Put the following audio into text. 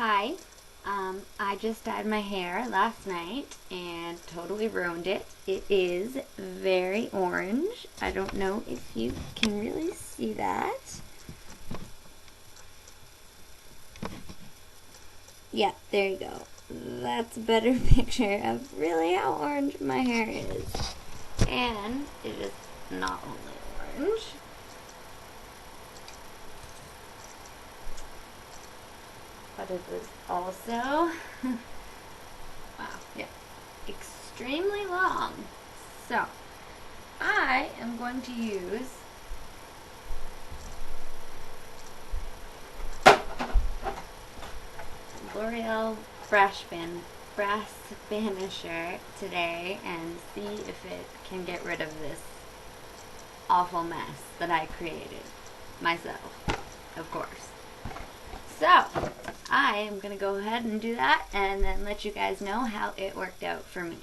Hi. I just dyed my hair last night and totally ruined it. It is very orange. I don't know if you can really see that. Yeah, there you go. That's a better picture of really how orange my hair is. And it is not only orange, but it is also, wow, yeah, extremely long. So, I am going to use L'Oreal Brass Banisher today and see if it can get rid of this awful mess that I created myself, of course. So, I am going to go ahead and do that and then let you guys know how it worked out for me.